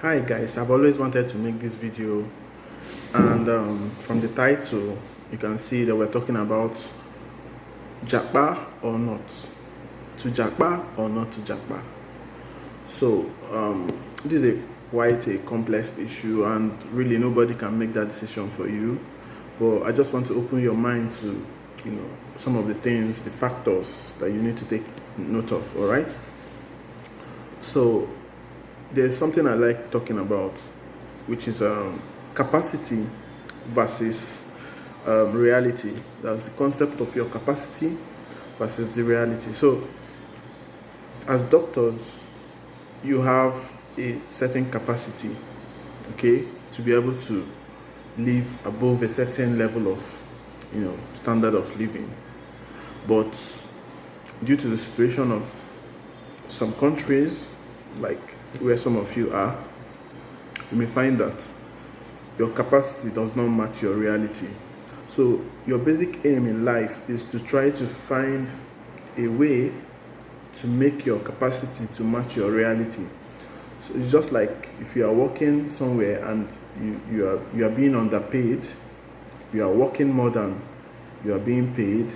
Hi guys, I've always wanted to make this video, and from the title you can see that we're talking about Japa or not, to Japa or not to Japa. So this is quite a complex issue, and really nobody can make that decision for you, but I just want to open your mind to some of the things, the factors that you need to take note of. All right, so there's something I like talking about, which is capacity versus reality. That's the concept of your capacity versus the reality. So as doctors, you have a certain capacity, okay, to be able to live above a certain level of standard of living. But due to the situation of some countries, like where some of you are, you may find that your capacity does not match your reality. So your basic aim in life is to try to find a way to make your capacity to match your reality. So it's just like if you are working somewhere and you are being underpaid, you are working more than you are being paid,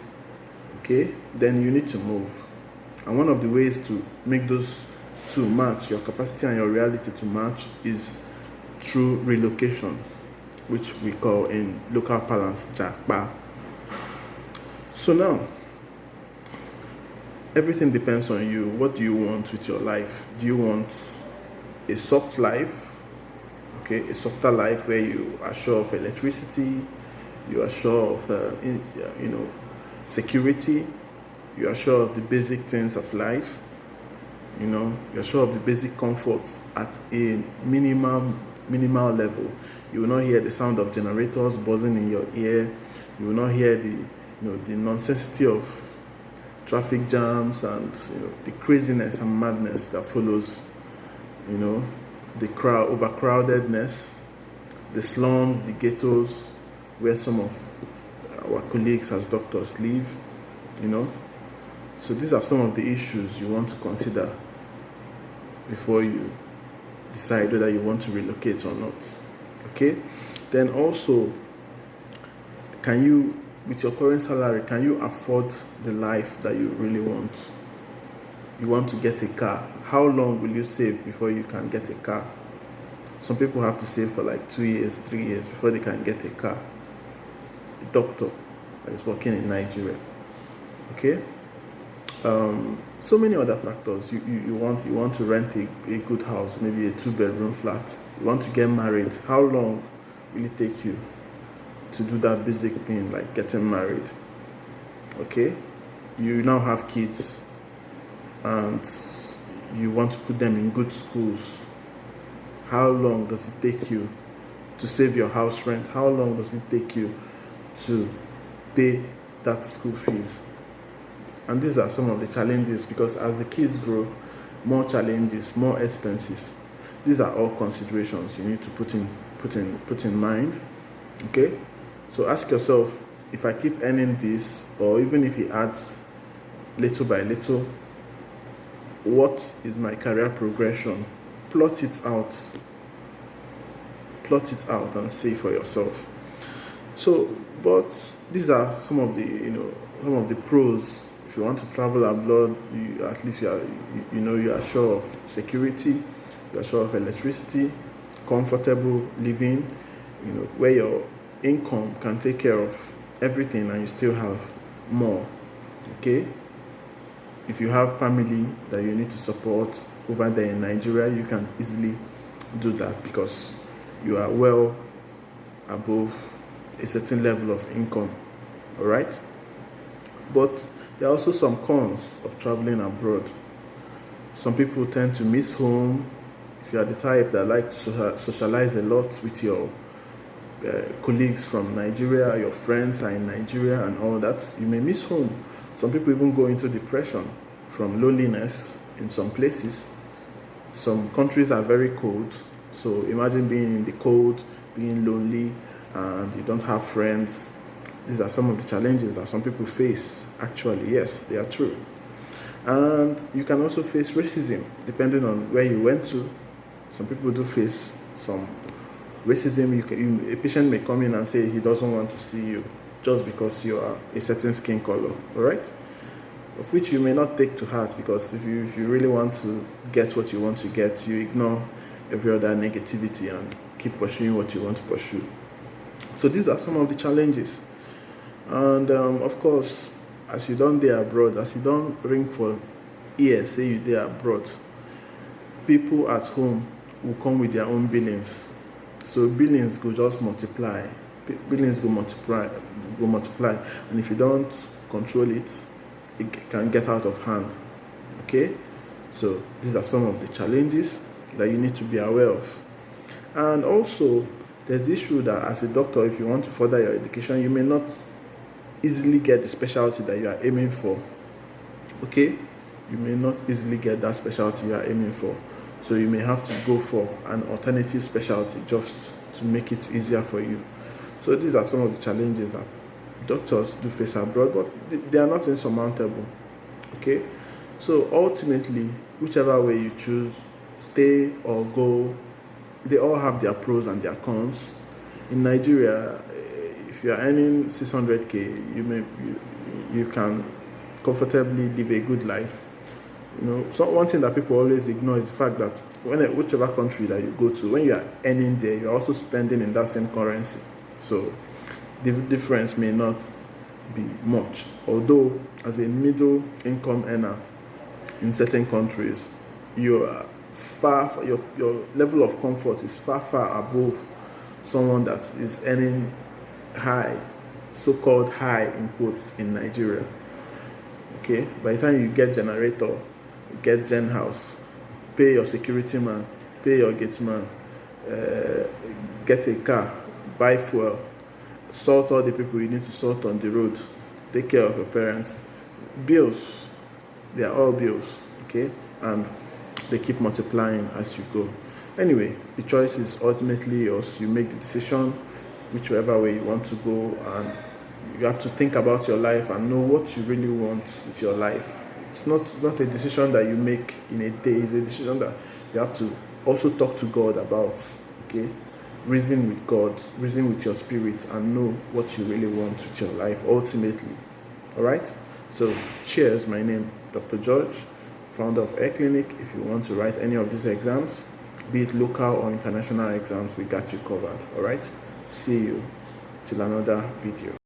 okay, then you need to move. And one of the ways to make those two match, your capacity and your reality to match, is through relocation, which we call in local parlance Japa. So now, everything depends on you. What do you want with your life? Do you want a soft life, okay, a softer life where you are sure of electricity, you are sure of security, you are sure of the basic things of life, you're sure of the basic comforts at a minimal level. You will not hear the sound of generators buzzing in your ear. You will not hear the nonsensity of traffic jams and the craziness and madness that follows, the overcrowdedness, the slums, the ghettos, where some of our colleagues as doctors live, So these are some of the issues you want to consider before you decide whether you want to relocate or not, okay? Then also, with your current salary, can you afford the life that you really want? You want to get a car. How long will you save before you can get a car? Some people have to save for like 2 years, 3 years before they can get a car. A doctor that is working in Nigeria, okay? So many other factors. You want to rent a good house, maybe a 2-bedroom flat. You want to get married. How long will it take you to do that basic thing like getting married? Okay, you now have kids and you want to put them in good schools. How long does it take you to save your house rent? How long does it take you to pay that school fees? And these are some of the challenges, because as the kids grow, more challenges, more expenses. These are all considerations you need to put in mind, okay? So ask yourself, if I keep earning this, or even if it adds little by little, what is my career progression? Plot it out and see for yourself. So, but these are some of the pros. If you want to travel abroad, at least you are sure of security, you are sure of electricity, comfortable living, where your income can take care of everything and you still have more, okay? If you have family that you need to support over there in Nigeria, you can easily do that because you are well above a certain level of income, all right? But there are also some cons of traveling abroad. Some people tend to miss home. If you are the type that like to socialize a lot with your colleagues from Nigeria, your friends are in Nigeria and all that, you may miss home. Some people even go into depression from loneliness in some places. Some countries are very cold, so imagine being in the cold, being lonely, and you don't have friends. These are some of the challenges that some people face. Actually, yes, they are true. And you can also face racism depending on where you went to. some people do face some racism. A patient may come in and say he doesn't want to see you just because you are a certain skin color, all right? Of which you may not take to heart, because if you really want to get what you want to get, you ignore every other negativity and keep pursuing what you want to pursue. So these are some of the challenges. And of course, as you don't there abroad, as you don't ring for ears, say you there abroad, people at home will come with their own billings. So billings go just multiply. Billings go multiply. And if you don't control it, it can get out of hand. Okay? So these are some of the challenges that you need to be aware of. And also, there's the issue that as a doctor, if you want to further your education, you may not easily get the specialty that you are aiming for. Okay? You may not easily get that specialty you are aiming for. So you may have to go for an alternative specialty just to make it easier for you. So these are some of the challenges that doctors do face abroad, but they are not insurmountable. Okay? So ultimately, whichever way you choose, stay or go, they all have their pros and their cons. In Nigeria, if you are earning 600k, you can comfortably live a good life. So one thing that people always ignore is the fact that whichever country that you go to, when you are earning there, you're also spending in that same currency. So the difference may not be much. Although, as a middle income earner in certain countries, your level of comfort is far above someone that is earning high, so-called high in quotes, in Nigeria. Okay, by the time you get generator, get gen house, pay your security man, pay your gate man, get a car, buy fuel, sort all the people you need to sort on the road, take care of your parents, bills, they are all bills. Okay, and they keep multiplying as you go. Anyway, the choice is ultimately yours. You make the decision whichever way you want to go, and you have to think about your life and know what you really want with your life. It's not a decision that you make in a day. It's a decision that you have to also talk to God about. Okay, reason with God, reason with your spirit, and know what you really want with your life ultimately. All right. So cheers. My name Dr. George, founder of Air Clinic. If you want to write any of these exams, be it local or international exams, we got you covered. All right. See you till another video.